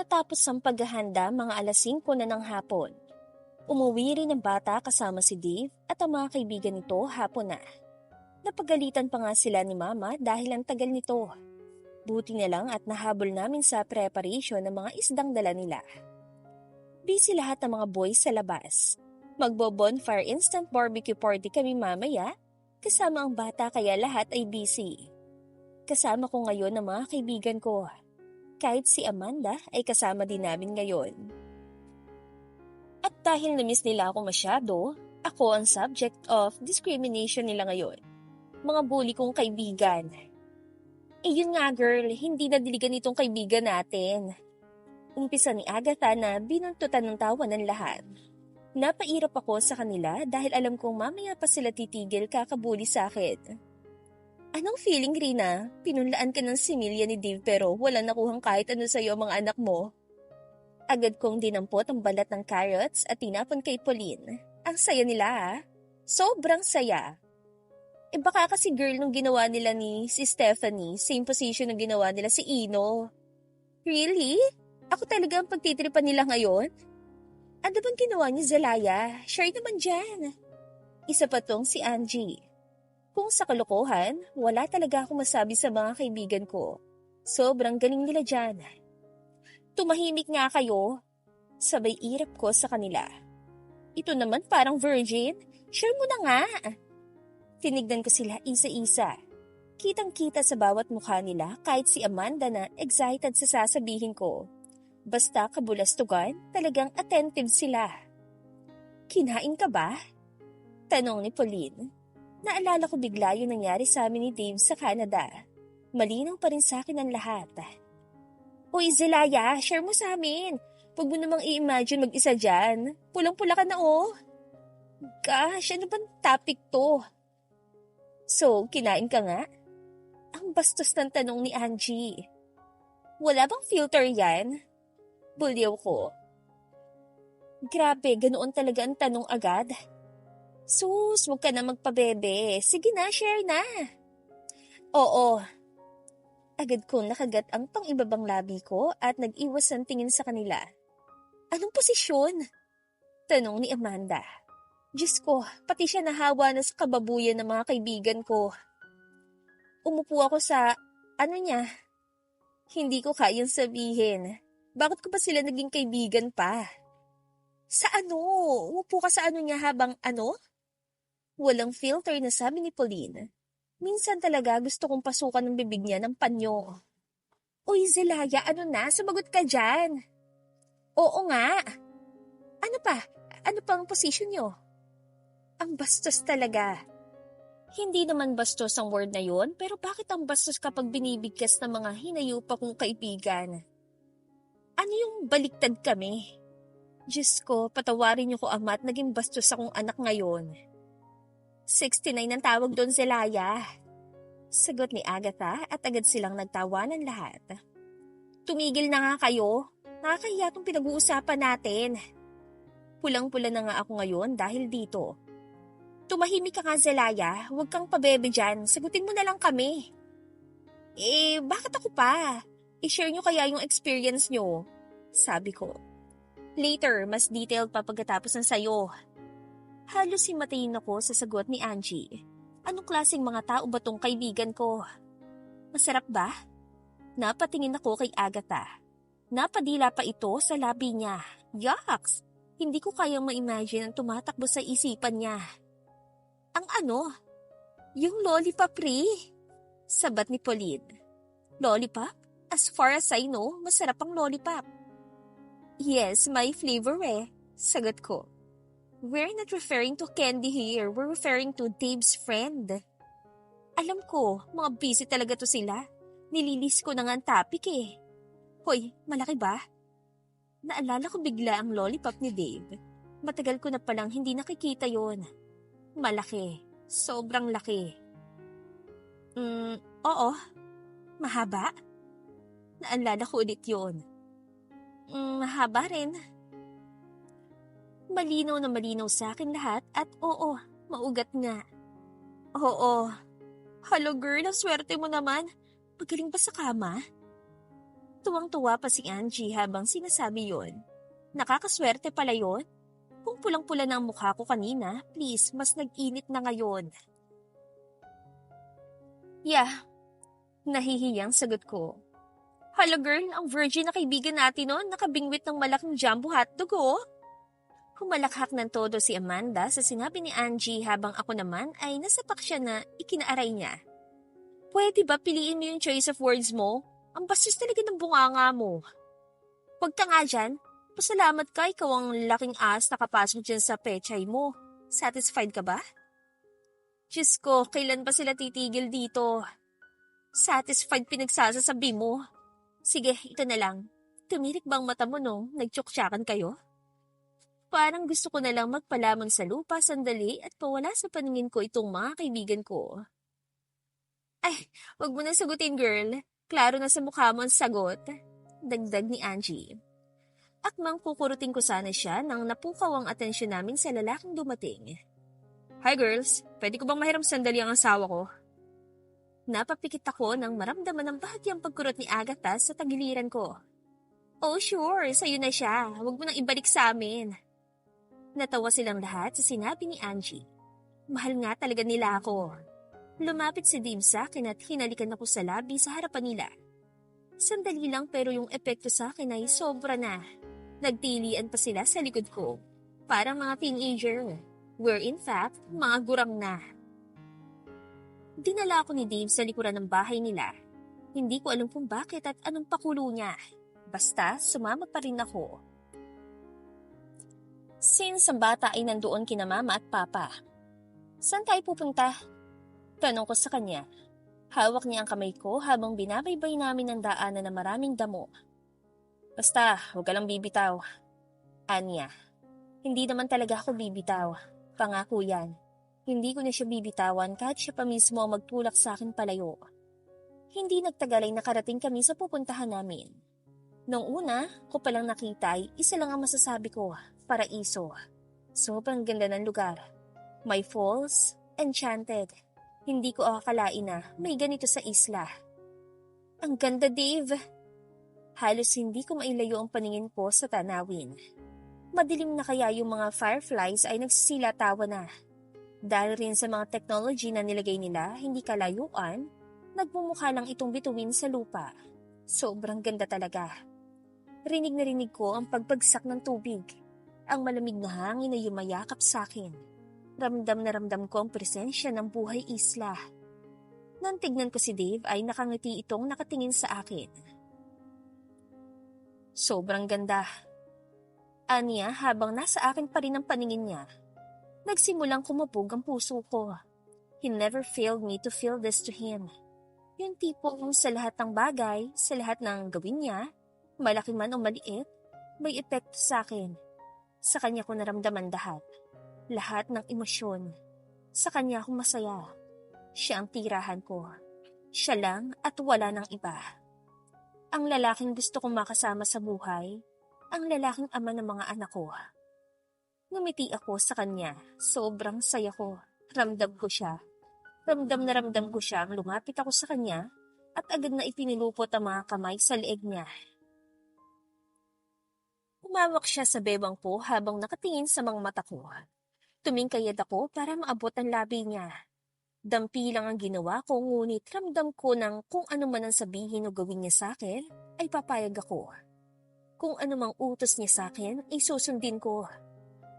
Natapos ang paghahanda mga 5:00 na ng hapon. Umuwi rin ang bata kasama si Dave at ang mga kaibigan nito hapon na. Napagalitan pa nga sila ni Mama dahil ang tagal nito. Buti na lang at nahabol namin sa preparation ng mga isdang dala nila. Busy lahat ng mga boys sa labas. Magbo-bonfire instant barbecue party kami mamaya, kasama ang bata kaya lahat ay busy. Kasama ko ngayon ang mga kaibigan ko. Kahit si Amanda ay kasama din namin ngayon. At dahil na-miss nila ako masyado, ako ang subject of discrimination nila ngayon. Mga bully kong kaibigan. Yun nga girl, hindi nadiligan itong kaibigan natin. Umpisa ni Agatha na binuntutan ng tawa ng lahat. Napairap ako sa kanila dahil alam kong mamaya pa sila titigil kakabuli sa akin. Anong feeling, Rina? Pinunlaan ka ng similya ni Dave pero wala nakuhang kahit ano sa'yo ang mga anak mo. Agad kong dinampot ang balat ng carrots at tinapon kay Pauline. Ang saya nila ha? Sobrang saya. Baka kasi girl nung ginawa nila ni si Stephanie, same position ng ginawa nila si Ino. Really? Ako talaga ang pagtitripan nila ngayon? Ano bang ginawa ni Zelaya? Share naman dyan. Isa pa tong si Angie. Kung sa kalokohan, wala talaga akong masabi sa mga kaibigan ko. Sobrang galing nila dyan. Tumahimik nga kayo. Sabay irap ko sa kanila. Ito naman parang virgin. Share mo na nga. Tinignan ko sila isa-isa. Kitang-kita sa bawat mukha nila kahit si Amanda na excited sa sasabihin ko. Basta kabulastugan, talagang attentive sila. Kinain ka ba? Tanong ni Pauline. Naalala ko bigla yung nangyari sa amin ni Dave sa Canada. Malinaw pa rin sa akin ang lahat. Uy, Zelaya, share mo sa amin. Huwag mo namang i-imagine mag-isa dyan. Pulang-pula ka na oh. Gosh, ano bang topic to? So, kinain ka nga? Ang bastos ng tanong ni Angie. Wala bang filter yan? Bulyaw ko. Grabe, ganoon talaga ang tanong agad. Sus, huwag ka na magpabebe. Sige na, share na. Oo. Agad kong nakagat ang pang-ibabang labi ko at nag-iwas ang tingin sa kanila. Anong posisyon? Tanong ni Amanda. Diyos ko, pati siya nahawa na sa kababuyan ng mga kaibigan ko. Umupo ako sa, niya? Hindi ko kayang sabihin. Bakit ko ba sila naging kaibigan pa? Sa ano? Umupo ka sa niya habang ano? Walang filter na sabi ni Pauline. Minsan talaga gusto kong pasukan ng bibig niya ng panyo. Uy, Zelaya, ano na? Sumagot ka dyan. Oo nga. Ano pa? Ano pang posisyon niyo? Ang bastos talaga. Hindi naman bastos ang word na yon, pero bakit ang bastos kapag binibigkas ng mga hinayupa kong kaibigan? Ano yung baliktad kami? Diyos ko, patawarin niyo ko ama at naging bastos akong anak ngayon. 69 ang tawag doon, Zelaya. Sagot ni Agatha at agad silang nagtawanan lahat. Tumigil na nga kayo. Nakakahiya tong pinag-uusapan natin. Pulang-pula na nga ako ngayon dahil dito. Tumahimik ka nga, Zelaya. Huwag kang pabebe dyan. Sagutin mo na lang kami. Bakit ako pa? I-share nyo kaya yung experience nyo. Sabi ko. Later, mas detailed pa pagkatapos ng sayo. Halos himatayin ako sa sagot ni Angie. Anong klaseng mga tao ba tong kaibigan ko? Masarap ba? Napatingin ako kay Agatha. Napadila pa ito sa labi niya. Yucks! Hindi ko kayang ma-imagine ang tumatakbo sa isipan niya. Ang ano? Yung lollipop, Ri? Sabat ni Pauline. Lollipop? As far as I know, masarap ang lollipop. Yes, my flavor sagot ko. We're not referring to candy here. We're referring to Dave's friend. Alam ko, mga busy talaga to sila. Nililis ko na nga ang topic Hoy, malaki ba? Naalala ko bigla ang lollipop ni Dave. Matagal ko na palang hindi nakikita yon. Malaki. Sobrang laki. Oo. Mahaba? Naalala ko ulit yon. Mahaba rin. Malinaw na malinaw sa akin lahat at oo, maugat nga. Oo. Hello girl, ang swerte mo naman. Magaling ba sa kama? Tuwang-tuwa pa si Angie habang sinasabi yon. Nakakaswerte pala yon. Kung pulang-pula na ang mukha ko kanina, please, mas nag-init na ngayon. Yeah, nahihiyang sagot ko. Hala girl, ang virgin na kaibigan natin noon nakabingwit ng malaking jumbo hotdog oh. Humalakhak ng todo si Amanda sa sinabi ni Angie habang ako naman ay nasapak siya na ikinaaray niya. Pwede ba piliin mo yung choice of words mo? Ang bastos talaga ng bunganga mo. Huwag ka nga dyan. Pasalamat ka, ikaw ang laking ass nakapasok dyan sa pechay mo. Satisfied ka ba? Diyos ko, kailan ba sila titigil dito? Satisfied pinagsasasabi mo. Sige, ito na lang. Tumirik bang mata mo nung nagtsuksyakan kayo? Parang gusto ko na lang magpalamon sa lupa sandali at pawala sa paningin ko itong mga kaibigan ko. Ay, wag mo na sagutin girl. Klaro na sa mukha mo ang sagot. Dagdag ni Angie. Akmang kukurutin ko sana siya nang napukaw ang atensyon namin sa lalaking dumating. Hi girls, pwede ko bang mahiram sandali ang asawa ko? Napapikit ako nang maramdaman ang bahagyang pagkurot ni Agatha sa tagiliran ko. Oh sure, sa'yo na siya. Huwag mo nang ibalik sa amin. Natawa silang lahat sa sinabi ni Angie. Mahal nga talaga nila ako. Lumapit si Dave sa akin at hinalikan ako sa labi sa harapan nila. Sandali lang pero yung epekto sa akin ay sobra na. Nagtilian pa sila sa likod ko. Parang mga teenager. We're in fact, mga gurang na. Dinala ako ni Dave sa likuran ng bahay nila. Hindi ko alam kung bakit at anong pakulo niya. Basta, sumama pa rin ako. Since ang bata ay nandoon kina mama at papa. Saan tayo pupunta? Tanong ko sa kanya. Hawak niya ang kamay ko habang binabaybay namin ang daanan na maraming damo. Basta, huwag ka lang bibitaw. Anya. Hindi naman talaga ako bibitaw. Pangako yan. Hindi ko na siya bibitawan kahit siya pa mismo ang magtulak sa akin palayo. Hindi nagtagal ay nakarating kami sa pupuntahan namin. Noong una, ko palang nakita ay isa lang ang masasabi ko, paraiso. Sobrang ganda ng lugar. May falls, enchanted. Hindi ko akalain na may ganito sa isla. Ang ganda, Dave! Halos hindi ko mailayo ang paningin ko sa tanawin. Madilim na kaya yung mga fireflies ay nagsisilatawa na. Dahil rin sa mga technology na nilagay nila, hindi kalayuan, nagmumukha lang itong bituin sa lupa. Sobrang ganda talaga. Rinig na rinig ko ang pagbagsak ng tubig. Ang malamig na hangin na yumayakap sa akin. Ramdam na ramdam ko ang presensya ng buhay isla. Nang tignan ko si Dave ay nakangiti itong nakatingin sa akin. Sobrang ganda. Aniya habang nasa akin pa rin ang paningin niya. Nagsimulang kumabog ang puso ko. He never failed me to feel this to him. Yung tipong sa lahat ng bagay, sa lahat ng gawin niya, malaki man o maliit, may epekto sa akin. Sa kanya ko naramdaman lahat. Lahat ng emosyon. Sa kanya ako masaya. Siya ang tirahan ko. Siya lang at wala ng iba. Ang lalaking gusto kong makasama sa buhay, ang lalaking ama ng mga anak ko. Ngumiti ako sa kanya. Sobrang saya ko. Ramdam ko siya. Ramdam na ramdam ko siya. Lumapit ako sa kanya at agad na ipinilupot ang mga kamay sa leeg niya. Umawak siya sa bewang ko habang nakatingin sa mga mata ko. Tumingkayad ako para maabot ang labi niya. Dampi lang ang ginawa ko ngunit ramdam ko ng kung ano man ang sabihin o gawin niya sa akin ay papayag ako. Kung ano mang utos niya sa akin ay susundin ko.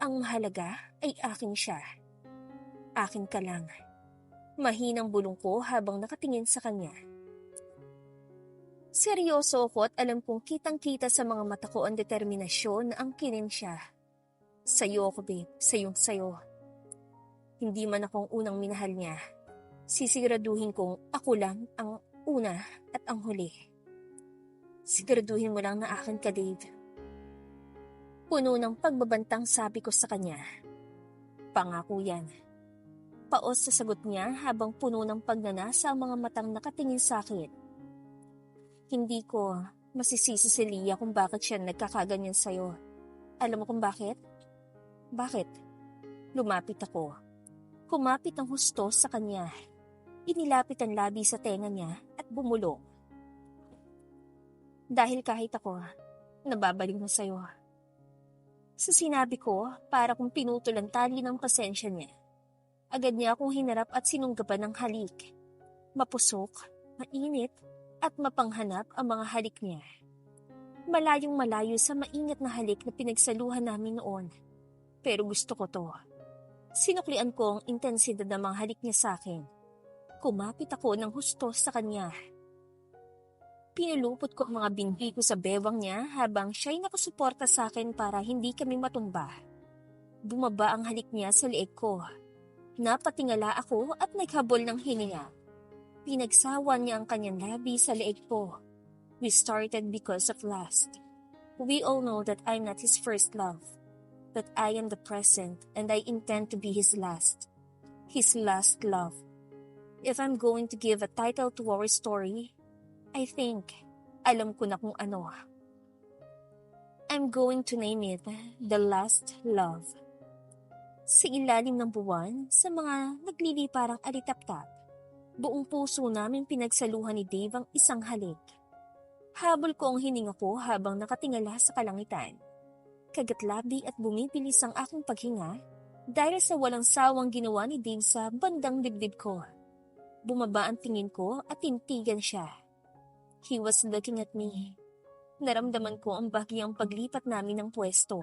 Ang mahalaga ay akin siya. Akin ka lang. Mahinang bulong ko habang nakatingin sa kanya. Seryoso ako at alam kong kitang-kita sa mga mata ko ang determinasyon na angkinin siya. Sa'yo ako, babe. Sayong-sayo. Hindi man akong unang minahal niya. Sisiguraduhin kong ako lang ang una at ang huli. Siguraduhin mo lang na akin ka, Dave. Puno ng pagbabantang sabi ko sa kanya. Pangako yan. Paos sa sagot niya habang puno ng pagnanasa ang mga matang nakatingin sa akin. Hindi ko masisisi si Leah kung bakit siya nagkakaganyan sa'yo. Alam mo kung bakit? Bakit? Lumapit ako. Kumapit ang husto sa kanya. Inilapit ang labi sa tenga niya at bumulong. Dahil kahit ako, nababalik na sa'yo. Sa sinabi ko, para kung pinutol ang tali ng pasensya niya. Agad niya akong hinarap at sinunggaban ng halik. Mapusok, mainit, at mapanghanap ang mga halik niya. Malayong malayo sa maingat na halik na pinagsaluhan namin noon. Pero gusto ko to. Sinuklian ko ang intensidad ng mga halik niya sa akin. Kumapit ako ng husto sa kanya. Pinulupot ko ang mga binti ko sa bewang niya habang siya'y nakasuporta sa akin para hindi kami matumba. Bumaba ang halik niya sa leeg ko. Napatingala ako at naghabol ng hininga. Pinagsawa niya ang kanyang labi sa leeg ko. We started because of lust. We all know that I'm not his first love, that I am the present and I intend to be his last love. If I'm going to give a title to our story, I think alam ko na kung ano. I'm going to name it The Last Love. Sa ilalim ng buwan, sa mga nagliliparang alitaptap, buong puso namin pinagsaluhan ni Dave ang isang halik. Habol ko ang hininga ko habang nakatingala sa kalangitan. Kagatlabi at bumibilis ang aking paghinga dahil sa walang sawang ginawa ni Dave sa bandang dibdib ko. Bumaba ang tingin ko at tintigan siya. He was looking at me. Naramdaman ko ang bahagyang paglipat namin ng pwesto.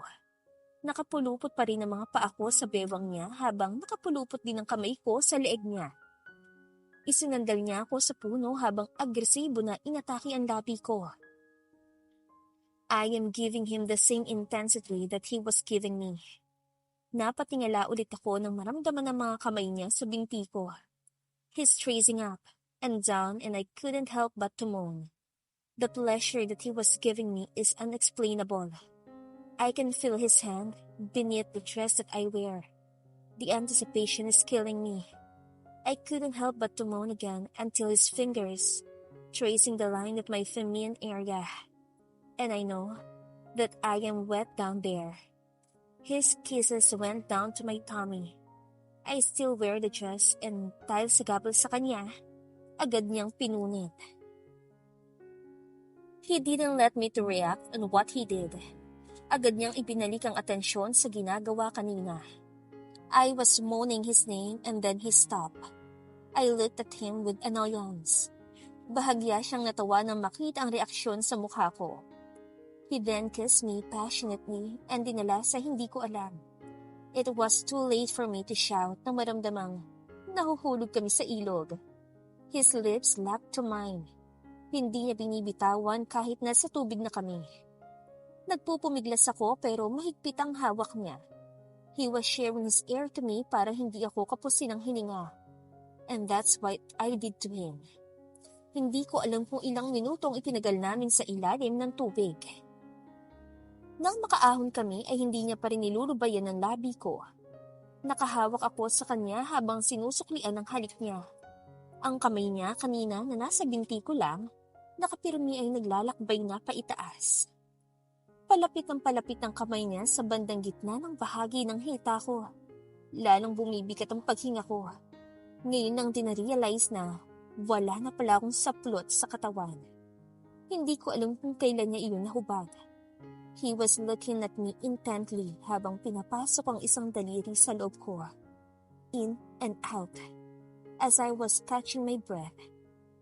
Nakapulupot pa rin ang mga paa ko sa bewang niya habang nakapulupot din ang kamay ko sa leeg niya. Isinandal niya ako sa puno habang agresibo na inatake ang labi ko. I am giving him the same intensity that he was giving me. Napatingala ulit ako nang maramdaman ang mga kamay niya sa binti ko. He's tracing up and down and I couldn't help but to moan. The pleasure that he was giving me is unexplainable. I can feel his hand beneath the dress that I wear. The anticipation is killing me. I couldn't help but to moan again until his fingers tracing the line at my feminine area. And I know that I am wet down there. His kisses went down to my tummy. I still wear the dress and dahil sa gabal sa kanya, agad niyang pinunit. He didn't let me to react on what he did. Agad niyang ibinalik ang atensyon sa ginagawa kanina. I was moaning his name and then he stopped. I looked at him with annoyance. Bahagya siyang natawa nang makita ang reaksyon sa mukha ko. He then kissed me passionately and dinala sa hindi ko alam. It was too late for me to shout nang maramdamang nahuhulog kami sa ilog. His lips lapped to mine. Hindi niya binibitawan kahit nasa tubig na kami. Nagpupumiglas ako pero mahigpit ang hawak niya. He was sharing his air to me para hindi ako kapusin ng hininga. And that's what I did to him. Hindi ko alam kung ilang minutong itinagal namin sa ilalim ng tubig. Nang makaahon kami ay hindi niya pa rin nilulubayan ang labi ko. Nakahawak ako sa kanya habang sinusuklian ang halik niya. Ang kamay niya kanina na nasa binti ko lang, nakapirmi ay naglalakbay na paitaas. Palapit ang kamay niya sa bandang gitna ng bahagi ng hita ko. Lalong bumibigat ang paghinga ko. Ngayon nang dinarealize na wala na pala akong saplot sa katawan. Hindi ko alam kung kailan niya iyon nahubad. He was looking at me intently habang pinapasok ang isang daliri sa loob ko. In and out. As I was catching my breath,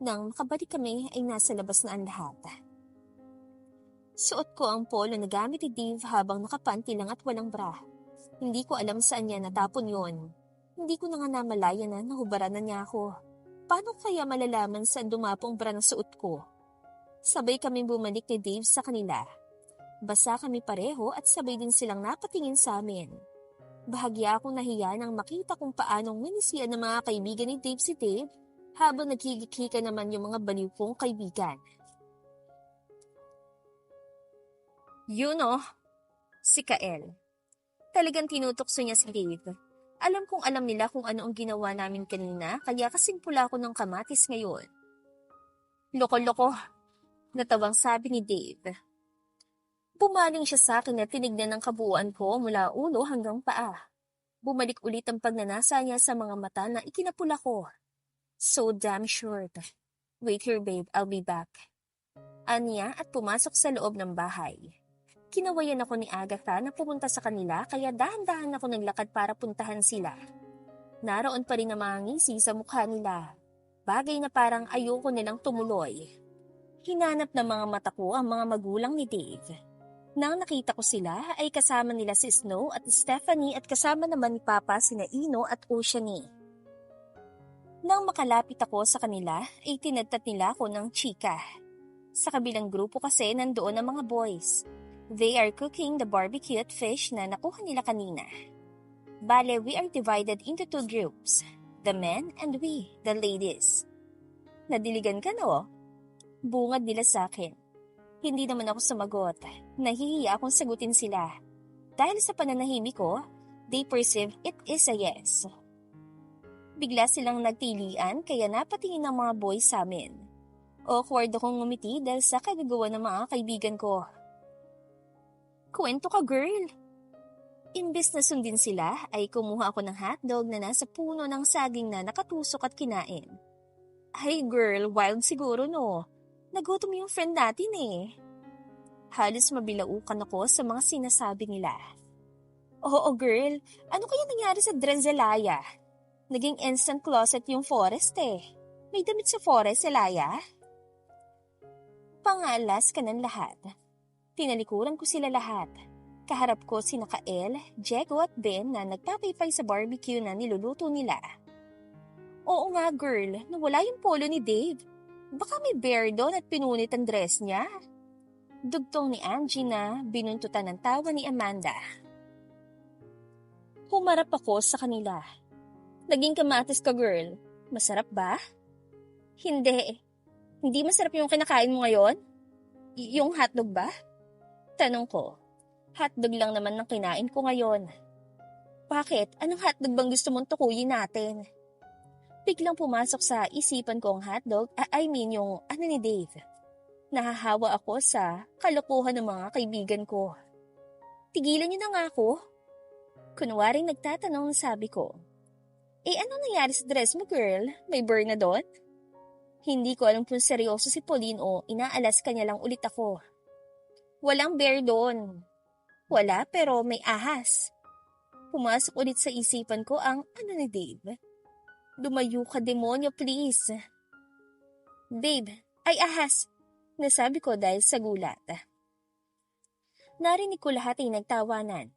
nang makabalik kami ay nasa labas na ang lahat. Suot ko ang polo na gamit ni Dave habang nakapanty lang at walang bra. Hindi ko alam saan niya natapon yon. Hindi ko na nga namalaya na nahubaran na niya ako. Paano kaya malalaman saan dumapo ang bra na suot ko? Sabay kami bumalik ni Dave sa kanila. Basa kami pareho at sabay din silang napatingin sa amin. Bahagya akong nahiya nang makita kung paanong minisiyan ng mga kaibigan ni Dave si Dave habang nagkikika naman yung mga baliw kong kaibigan. Yun si Kael. Talagang tinutokso niya si Dave. Alam kong alam nila kung ano ang ginawa namin kanina kaya kasing pula ko ng kamatis ngayon. Loko-loko, natawang sabi ni Dave. Bumaling siya sa akin at tinignan ang kabuuan ko mula ulo hanggang paa. Bumalik ulit ang pagnanasa niya sa mga mata na ikinapula ko. So damn short. Wait here babe, I'll be back. Aniya at pumasok sa loob ng bahay. Kinawayan ako ni Agatha na pumunta sa kanila kaya dahan-dahan ako naglakad para puntahan sila. Naroon pa rin ang mga ngisi sa mukha nila. Bagay na parang ayoko nilang tumuloy. Hinanap ng mga mata ko ang mga magulang ni Dave. Nang nakita ko sila ay kasama nila si Snow at Stephanie at kasama naman ni Papa sina Ino at Oceanie. Nang makalapit ako sa kanila ay tinadtad nila ako ng chika. Sa kabilang grupo kasi nandoon ang mga boys. They are cooking the barbecued fish na nakuha nila kanina. Bale, we are divided into two groups, the men and we, the ladies. Nadiligan ka no? Bungad nila sa akin. Hindi naman ako sumagot. Nahihiya akong sagutin sila. Dahil sa pananahimik ko, they perceive it is a yes. Bigla silang nagtilian kaya napatingin ng mga boys sa amin. Awkward akong ngumiti dahil sa kagagawa ng mga kaibigan ko. Kwento ka, girl. Imbes na sundin sila, ay kumuha ako ng hotdog na nasa puno ng saging na nakatusok at kinain. Ay girl, wild siguro no. Nagutom yung friend natin eh. Halos mabilaukan ako sa mga sinasabi nila. Oo girl, ano kaya nangyari sa Drenzelaya? Naging instant closet yung forest eh. May damit sa forest, Elaya? Pangalas ka ng lahat. Tinalikuran ko sila lahat. Kaharap ko sina Kael, Diego at Ben na nagpapaypay sa barbecue na niluluto nila. Oo nga girl, nawala yung polo ni Dave. Baka may bear doon at pinunit ang dress niya. Dugtong ni Angie na binuntutan ng tawa ni Amanda. Humarap ako sa kanila. Naging kamatis ka girl. Masarap ba? Hindi. Hindi masarap yung kinakain mo ngayon? Yung hotdog ba? Tanong ko. Hotdog lang naman ang kinain ko ngayon. Bakit? Anong hotdog bang gusto mong tukuyin natin? Biglang pumasok sa isipan ko ang hotdog, yung ano ni Dave. Nahahawa ako sa kalokohan ng mga kaibigan ko. Tigilan niyo na nga ako. Kunwaring nagtatanong sabi ko. Anong nangyari sa dress mo girl? May burn na doon? Hindi ko alam kung seryoso si Pauline o inaalas ka niya lang ulit ako. Walang bear doon. Wala pero may ahas. Pumasok ulit sa isipan ko ang ano ni Dave. Lumayo ka demonyo please. Babe, ay ahas. Nasabi ko dahil sa gulat. Narinig ko lahat ay nagtawanan.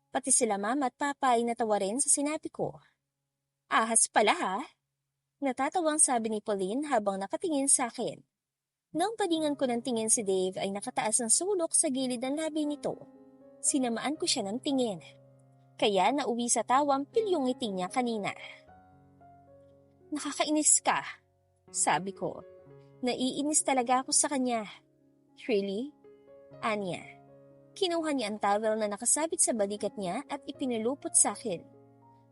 Pati sila mama at papa ay natawa rin sa sinabi ko. Ahas pala ha? Natatawang sabi ni Pauline habang nakatingin sa akin. Nang palingan ko ng tingin si Dave ay nakataas ang sulok sa gilid ng labi nito. Sinamaan ko siya ng tingin. Kaya nauwi sa tawang pilyong ngiti niya kanina. Nakakainis ka, sabi ko. Naiinis talaga ako sa kanya. Really? Anya. Kinuha niya ang towel na nakasabit sa balikat niya at ipinulupot sa akin.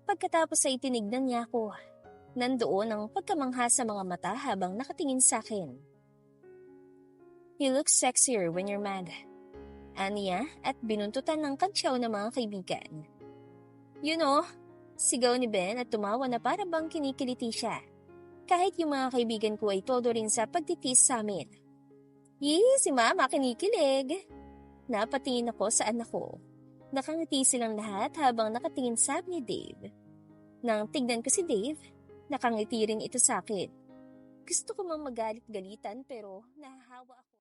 Pagkatapos ay tinignan niya ako. Nandoon ang pagkamangha sa mga mata habang nakatingin sa akin. You look sexier when you're mad. Aniya at binuntutan ng kantsaw ng mga kaibigan. You know, sigaw ni Ben at tumawa na para bang kinikiliti siya. Kahit yung mga kaibigan ko ay todo rin sa pagtitis sa amin. Yee, si Mama kinikilig. Napatingin ako sa anak ko. Nakangiti silang lahat habang nakatingin sa ni Dave. Nang tignan ko si Dave, nakangiti rin ito sa akin. Gusto ko mang magalit-galitan pero nahahawa ako.